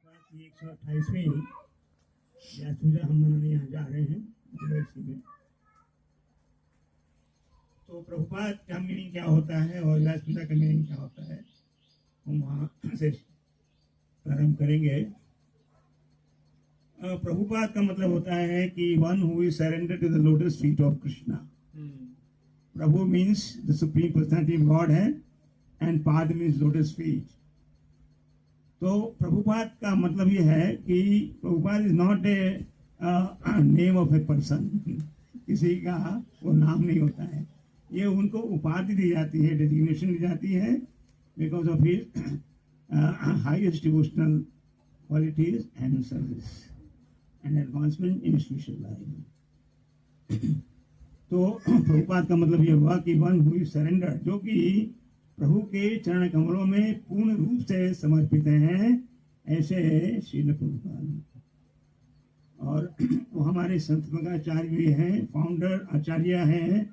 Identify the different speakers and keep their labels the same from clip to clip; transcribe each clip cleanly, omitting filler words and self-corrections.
Speaker 1: की 128वीं व्यास पूजा हम मनाने यहाँ जा रहे हैं यूनिवर्सिटी में। तो प्रभुपाद का मीनिंग क्या होता है और व्यास पूजा का मीनिंग क्या होता है, हम वहाँ से प्रारंभ करेंगे। प्रभुपाद का मतलब होता है कि one who is surrender to the lotus feet of Krishna. प्रभु means the supreme personality of God है एंड पाद मीन्स लोटस फीट। तो प्रभुपाद का मतलब ये है कि Prabhupada is not a name of a person, किसी का वो नाम नहीं होता है, ये उनको उपाधि दी जाती है, डेजिग्नेशन दी जाती है because of his highest devotional qualities and service and advancement in spiritual life. तो प्रभुपाद का मतलब ये हुआ कि वन हु इज सरेंडर, जो कि प्रभु के चरण कमलों में पूर्ण रूप से समर्पित हैं, ऐसे श्रील प्रभुपाद। और वो हमारे संत आचार्य भी हैं, फाउंडर आचार्य हैं।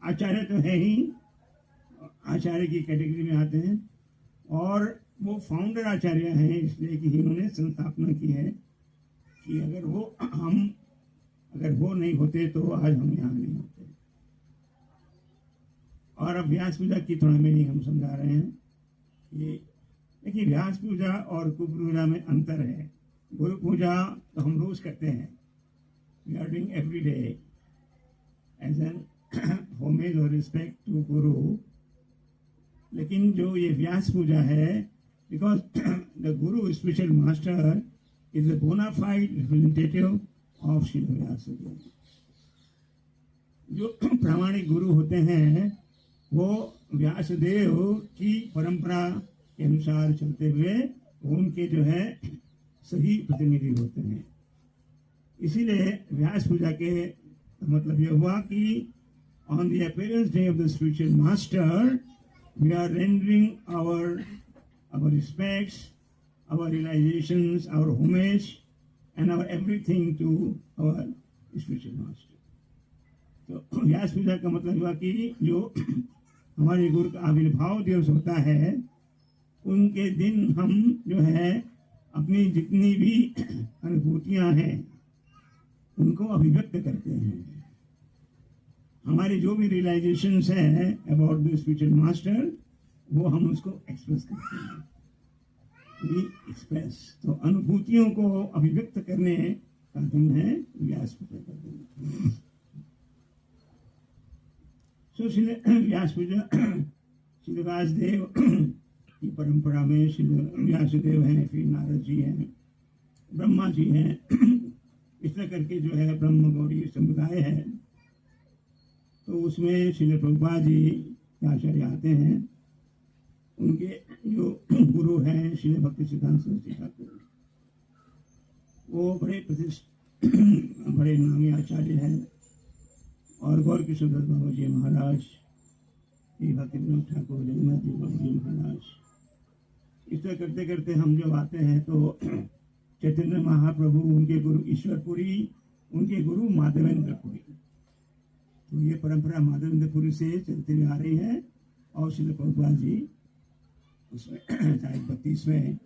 Speaker 1: आचार्य तो है ही, आचार्य की कैटेगरी में आते हैं, और वो फाउंडर आचार्य हैं इसलिए कि इन्होंने संस्थापना की है कि अगर वो नहीं होते तो आज हम यहाँ नहीं होते। और अब व्यास पूजा की थोड़ा मीनिंग हम समझा रहे हैं कि देखिए, व्यास पूजा और गुरु पूजा में अंतर है। गुरु पूजा तो हम रोज करते हैं, we are doing every day as an homage और रिस्पेक्ट टू गुरु। लेकिन जो ये व्यास पूजा है, because the guru spiritual master is the bona fide representative of Shri Vyasadeva. जो प्रामाणिक गुरु होते हैं वो व्यासदेव की परंपरा के अनुसार चलते हुए उनके जो है सही प्रतिनिधि होते हैं। इसीलिए व्यास पूजा के मतलब यह हुआ कि on the appearance day of the spiritual master we are rendering our respects, our realizations, our homage and our everything to our spiritual master. तो व्यास पूजा का मतलब हुआ कि जो हमारे गुरु का आविर्भाव दिवस होता है, उनके दिन हम जो है अपनी जितनी भी अनुभूतियां हैं उनको अभिव्यक्त करते हैं। हमारे जो भी रियलाइजेशंस हैं अबाउट द स्पिरिचुअल मास्टर, वो हम उसको एक्सप्रेस करते हैं। एक्सप्रेस तो अनुभूतियों को अभिव्यक्त करने का दिन है व्यास पूजा का दिन। सो व्यास पूजा श्री व्यासदेव की परंपरा में श्री व्यासदेव हैं, फिर नारद जी हैं, ब्रह्मा जी हैं, इस तरह करके जो है ब्रह्म गौड़ी समुदाय है। तो उसमें श्री प्रभुपाद जी आचार्य आते हैं। उनके जो गुरु हैं श्री भक्ति सिद्धांत सरस्वती ठाकुर, वो बड़े नामी आचार्य हैं। और गौर किशोर दत्त बाबा जी महाराज, श्री भक्ति विनोद ठाकुर, जगन्नाथ जी बाबा जी महाराज, इस तरह करते करते हम जब आते हैं तो चैतन्य महाप्रभु, उनके गुरु ईश्वरपुरी, उनके गुरु माधवेंद्रपुरी। तो ये परंपरा माधवेंद्रपुरी से चलती हुई आ रही है। और श्री प्रभुपाद जी उसमें चाहे 32वें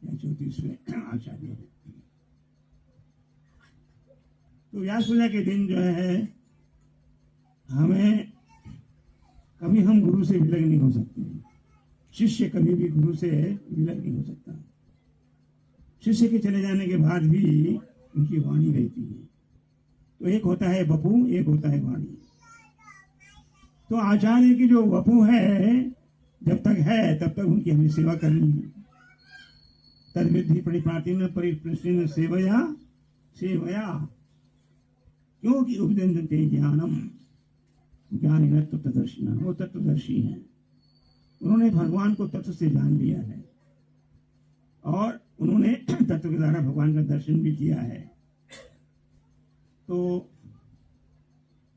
Speaker 1: या 34वें आचार्य है। तो व्यास पूजा के दिन जो है हमें कभी हम गुरु से विलग नहीं हो सकते। शिष्य कभी भी गुरु से विलग नहीं हो सकता। शिष्य के चले जाने के बाद भी उनकी वाणी रहती है। तो एक होता है वपु, एक होता है वाणी। तो आचार्य की जो वपु है, जब तक है तब तक उनकी हमें सेवा करनी है। तद्विधि परिपाटिन परिप्रश्न सेवया सेवया, क्योंकि उपदेशते ज्ञानम ज्ञान तत्वदर्शिना, वो तत्वदर्शी हैं। उन्होंने भगवान को तत्व से जान लिया है और उन्होंने तत्व के द्वारा भगवान का दर्शन भी किया है। तो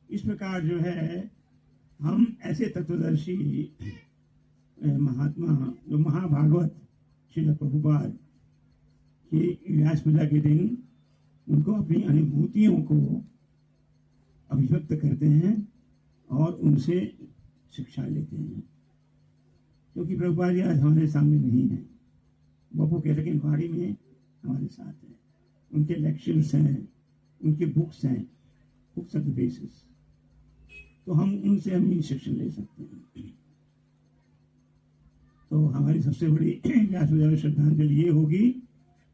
Speaker 1: इस प्रकार जो है हम ऐसे तत्वदर्शी महात्मा, जो महाभागवत श्री प्रभुपाद की व्यास पूजा के दिन उनको अपनी अनुभूतियों को अभिव्यक्त करते हैं और उनसे शिक्षा लेते हैं। क्योंकि प्रभुपाद जी आज हमारे सामने नहीं है। बपू के लेकिन वाणी में हमारे साथ है, उनके लेक्चर्स हैं, उनके बुक्स हैं, बुक्स ऑफ द बेसिस, तो हम उनसे हम इंस्ट्रक्शन ले सकते हैं। तो हमारी सबसे बड़ी व्यास श्रद्धांजलि ये होगी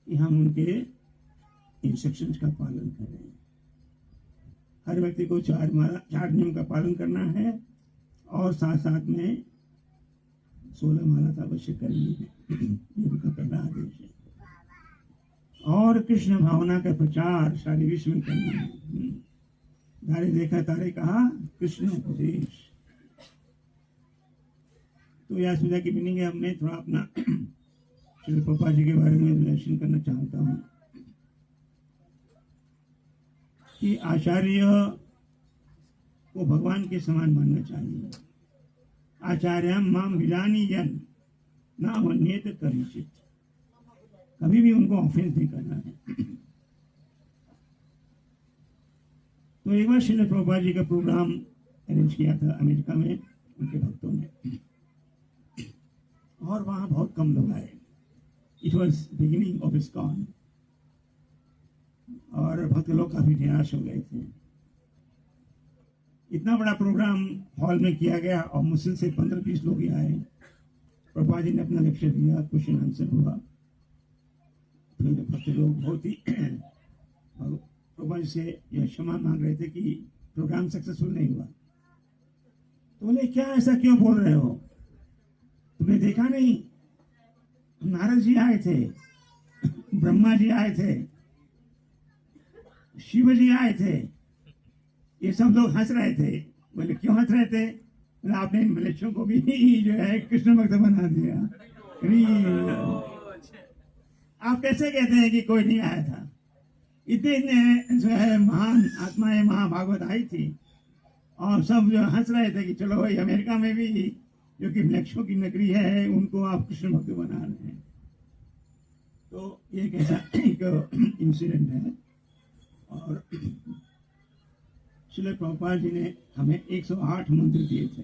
Speaker 1: कि हम उनके इंस्ट्रक्शंस का पालन करें। हर व्यक्ति को चार नियम का पालन करना है और साथ साथ में 16 माला तो अवश्य करनी है, ये उनका पहला आदेश है। और कृष्ण भावना का प्रचार सारे विश्व में करना है। तारे देखा तारे कहा कृष्ण उपदेश। तो यह सुविधा की मीनिंग है, हमने थोड़ा अपना श्री प्रभुपाद जी के बारे में रिलेशन करना चाहता हूँ कि आचार्य को भगवान के समान मानना चाहिए। आचार्य माम विलानी जन ना मन्येत करिचित, कभी भी उनको ऑफेंस नहीं करना है। तो एक बार श्रील प्रभुपाद जी का प्रोग्राम अरेंज किया था अमेरिका में उनके भक्तों ने, और वहां बहुत कम लोग आए। It was beginning of ISKCON, और भक्त लोग काफी निराश हो गए थे। इतना बड़ा प्रोग्राम हॉल में किया गया और मुश्किल से 15-20 लोग ही आए। प्रभुपाद जी ने अपना लेक्चर दिया, क्वेश्चन आंसर हुआ। फिर भक्त लोग बहुत ही प्रभुपाद से यह क्षमा मांग रहे थे कि प्रोग्राम सक्सेसफुल नहीं हुआ। तो बोले क्या ऐसा क्यों बोल रहे हो, तुमने देखा नहीं, नारद जी आए थे, ब्रह्मा जी आए थे, शिव जी आए थे, ये सब लोग हंस रहे थे। बोले क्यों हंस रहे थे, बोले आपने इन मलेच्छों को भी जो है कृष्ण भक्त बना दिया। आप कैसे कहते हैं कि कोई नहीं आया था, इतने जो है महान आत्माएं महाभागवत आई थी और सब जो हंस रहे थे कि चलो भाई अमेरिका में भी जो कि मलेच्छों की नगरी है उनको आप कृष्ण भक्त बना रहे हैं। तो ये एक ऐसा एक इंसिडेंट है। और श्रील प्रभुपाद जी ने हमें 108 मंत्र दिए थे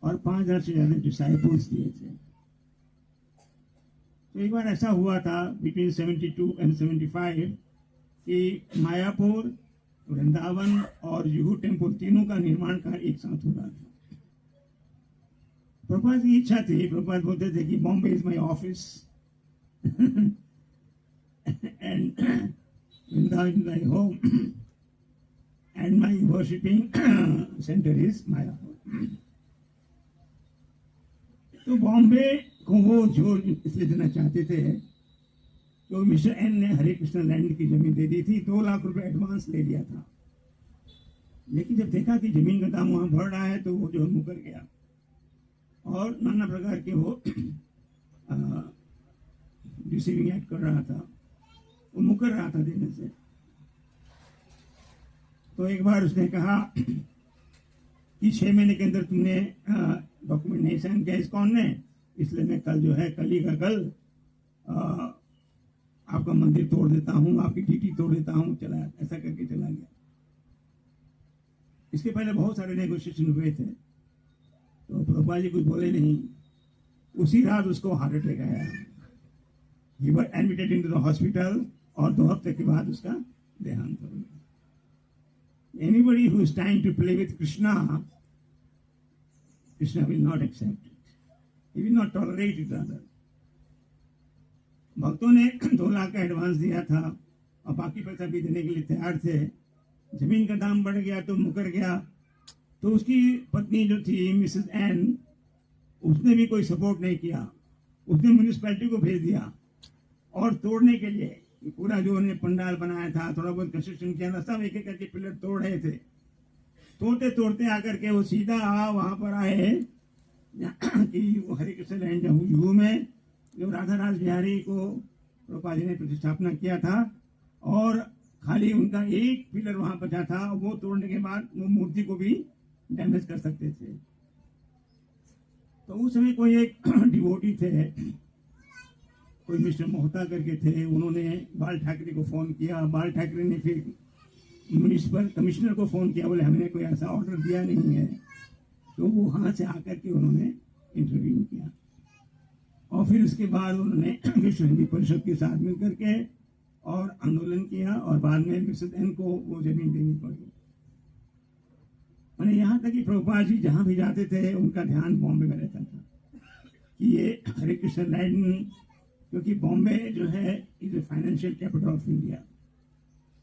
Speaker 1: और 5000 से ज्यादा डिसाइपल्स दिए थे। तो एक बार ऐसा हुआ था बिटवीन 72 एंड 75 कि मायापुर, वृंदावन और जुहू टेम्पल तीनों का निर्माण कार्य एक साथ हो रहा था। प्रभुपाद की इच्छा थी, प्रभुपाद बोलते थे कि Bombay is my office and Vrindavan is my home and my worshipping centre is Mayapur. तो बॉम्बे को वो जोर इसलिए देना चाहते थे तो मिस्टर एन ने हरे कृष्ण लैंड की जमीन दे दी थी, 2 लाख रुपए एडवांस ले लिया था। लेकिन जब देखा कि जमीन का दाम वहां बढ़ रहा है तो वो जो मुकर गया और नाना प्रकार के वो रिसीविंग एक्ट कर रहा था, वो मुकर रहा था देने से। तो एक बार उसने कहा कि 6 महीने के अंदर तुमने डॉक्यूमेंट नहीं साइन किया इस्कॉन ने, इसलिए मैं कल जो है कल ही का कल आपका मंदिर तोड़ देता हूँ, आपकी डीटी तोड़ देता हूँ, चला ऐसा करके चला गया। इसके पहले बहुत सारे नेगोशिएशन हुए थे तो प्रभुपाद जी कुछ बोले नहीं। उसी रात उसको हार्ट अटैक आया, he was admitted into the hospital और 2 हफ्ते के बाद उसका देहांत हो गया। Anybody who is trying to play with Krishna, Krishna will not accept it, he will not tolerate it. Rather भक्तों ने 2 लाख का एडवांस दिया था और बाकी पैसा भी देने के लिए तैयार थे। जमीन का दाम बढ़ गया तो मुकर गया। तो उसकी पत्नी जो थी मिसेस एन, उसने भी कोई सपोर्ट नहीं किया। उसने म्यूनिसिपैलिटी को भेज दिया और तोड़ने के लिए पूरा जो उन्होंने पंडाल बनाया था, थोड़ा बहुत कंस्ट्रक्शन किया था, सब एक एक करके पिलर तोड़ रहे थे। तोड़ते तोड़ते आकर के वो सीधा वहां पर आए कि वो हरे कृष्ण लैंड जुहू में जो राधा राज बिहारी को प्रभुपाद जी ने प्रतिष्ठापना किया था और खाली उनका एक पिलर वहां बचा था, वो तोड़ने के बाद वो मूर्ति को भी डैमेज कर सकते थे। तो उस समय कोई एक डिवोटी थे, कोई मिस्टर मोहता करके थे, उन्होंने बाल ठाकरे को फोन किया। बाल ठाकरे ने फिर म्यूनिसिपल कमिश्नर को फोन किया, बोले हमने कोई ऐसा ऑर्डर दिया नहीं है। तो वो वहां से आकर के उन्होंने इंटरव्यू किया। और फिर उसके बाद उन्होंने विश्व हिंदी परिषद के साथ मिल करके और आंदोलन किया और बाद में मिसेस एन को वो जमीन देनी पड़ी। मैंने यहाँ तक कि प्रभुपाद जी जहाँ भी जाते थे उनका ध्यान बॉम्बे में रहता था कि ये हरे कृष्ण लैंड, क्योंकि बॉम्बे जो है is a financial capital of India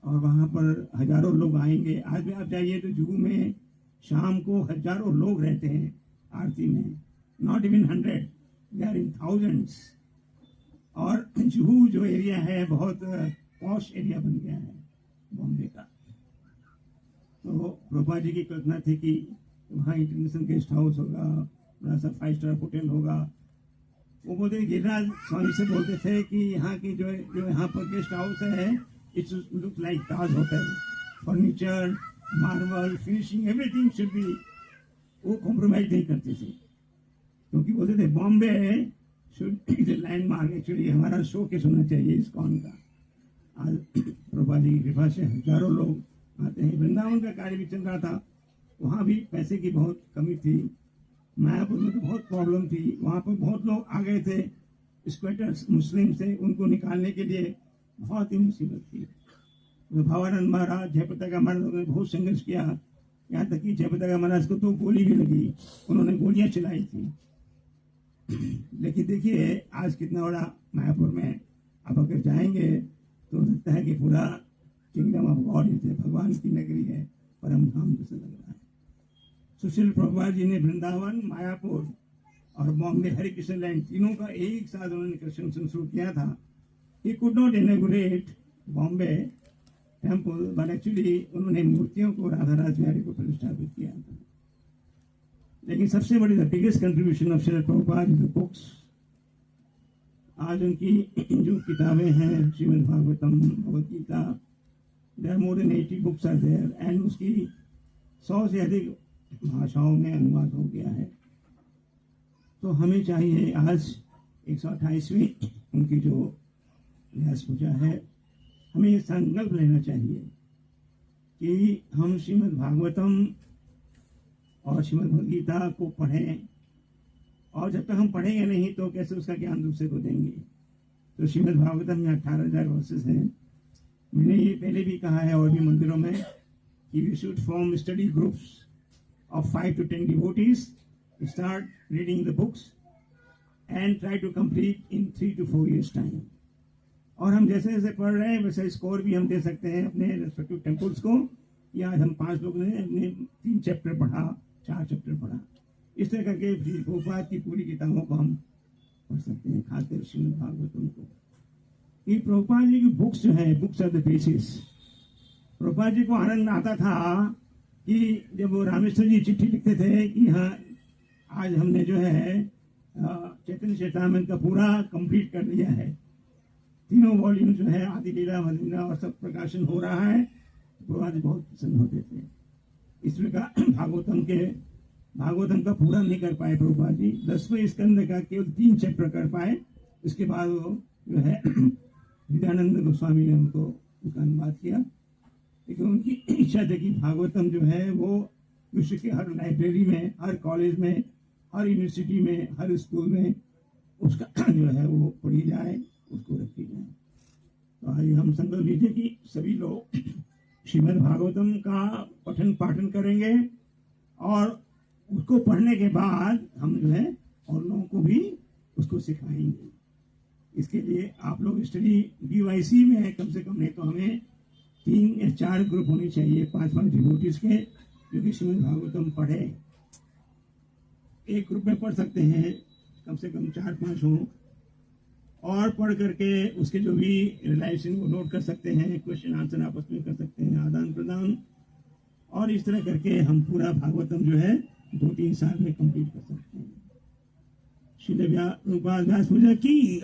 Speaker 1: और वहाँ पर हजारों लोग आएंगे। आज भी आप जाइए तो जुहू में शाम को हजारों लोग रहते हैं आरती में, not even 100, they are in thousands. और जुहू जो एरिया है बहुत पॉश एरिया बन गया है बॉम्बे का। तो प्रभुपाद जी की कल्पना थी कि वहाँ इंटरनेशनल गेस्ट हाउस होगा, बड़ा सा 5 स्टार होटल होगा। वो बोलते गिरिराज स्वामी से बोलते थे कि यहाँ की जो यहाँ पर गेस्ट हाउस है it's look like Taj hotel, furniture, marble, finishing, everything should be. वो कॉम्प्रोमाइज नहीं करते थे क्योंकि बोलते थे Bombay should is a landmark, actually हमारा शो केस होना चाहिए इस्कॉन का। आज प्रभुपाद जी की कृपा से हजारों लोग आते हैं। वृंदावन का कार्य भी चल रहा था, वहाँ भी पैसे की बहुत कमी थी। मायापुर में तो बहुत प्रॉब्लम थी, वहाँ पर बहुत लोग आ गए थे स्क्वेटर्स मुस्लिम से, उनको निकालने के लिए बहुत ही मुसीबत थी। तो भवानंद महाराज, जयप्रताप महाराज ने बहुत संघर्ष किया, यहाँ तक कि जयप्रताप महाराज को तो गोली भी लगी, उन्होंने गोलियां चलाई थी। लेकिन देखिए आज कितना बड़ा मायापुर में आप अगर जाएंगे तो लगता है कि पूरा किंगडम ऑफ गॉड है, भगवान की नगरी है, परम धाम जैसे लग रहा है। सुशील प्रभुपाद जी ने वृंदावन, मायापुर और बॉम्बे हरे कृष्ण लैंड तीनों का एक साथ उन्होंने कंस्ट्रक्शन शुरू किया था। He could not inaugurate Bombay temple but actually उन्होंने मूर्तियों को राधा राज बिहारी को प्रतिष्ठापित किया था। लेकिन सबसे बड़ी the biggest contribution of Srila Prabhupada is the books. आज उनकी जो किताबें हैं Srimad Bhagavatam, Bhagavad Gita, there are more than 80 books are there and उसकी 100 से अधिक भाषाओं में अनुवाद हो गया है। तो हमें चाहिए आज 128वीं उनकी जो व्यास पूजा है, हमें ये संकल्प लेना चाहिए कि हम श्रीमद् भागवतम और श्रीमद् भगवद गीता को पढ़ें, और जब तक हम पढ़ेंगे नहीं तो कैसे उसका ज्ञान दूसरे को देंगे। तो श्रीमद् भागवतम में 18,000 वर्सेस हैं। मैंने ये पहले भी कहा है और भी मंदिरों में कि we should form study groups of 5 to 10 devotees to start reading the books and try to complete in 3 to 4 years time। और हम जैसे जैसे पढ़ रहे हैं वैसे स्कोर भी हम दे सकते हैं अपने रेस्पेक्टिव टेम्पल्स को, कि आज हम 5 लोग ने अपने 3 चैप्टर पढ़ा, 4 चैप्टर पढ़ा। इस तरह करके प्रभुपाद की पूरी किताबों को हम पढ़ सकते हैं, खासकर श्रीमद् भागवतम को। ये प्रभुपाद जी की बुक्स जो है, books are the basis. Prabhupada ji को आनंद आता था कि जब वो रामेश्वर जी चिट्ठी लिखते थे कि हाँ आज हमने जो है चैतन्य चेतामृत का पूरा कंप्लीट कर लिया है, 3 वॉल्यूम जो है आदि लीला, मदीना और सब प्रकाशन हो रहा है, तो आज बहुत प्रसन्न होते थे। इस प्रकार भागवतम का पूरा नहीं कर पाए प्रभुपाद जी, 10वें स्कंद का केवल 3 चैप्टर कर पाए। उसके बाद वो जो है विद्यानंद गोस्वामी ने उनको उसका अनुवाद किया। लेकिन उनकी इच्छा थी कि भागवतम जो है वो विश्व के हर लाइब्रेरी में, हर कॉलेज में, हर यूनिवर्सिटी में, हर स्कूल में उसका जो है वो पढ़ी जाए, उसको रखी जाए। तो आज हम संकल्प लीजिए कि सभी लोग श्रीमद् भागवतम का पठन पाठन करेंगे और उसको पढ़ने के बाद हम जो है और लोगों को भी उसको सिखाएंगे। इसके लिए आप लोग स्टडी BYC में कम से कम नहीं तो हमें 3 या 4 ग्रुप होने चाहिए, 5-5 डिवोटीज के, जो कि श्रीमद् भागवतम पढ़े। एक ग्रुप में पढ़ सकते हैं, कम से कम 4-5 हों, और पढ़ करके उसके जो भी रिलाइजेशन को नोट कर सकते हैं, क्वेश्चन आंसर आपस में कर सकते हैं, आदान प्रदान, और इस तरह करके हम पूरा भागवतम जो है 2-3 साल में कंप्लीट कर सकते हैं। श्रील प्रभुपाद व्यास पूजा की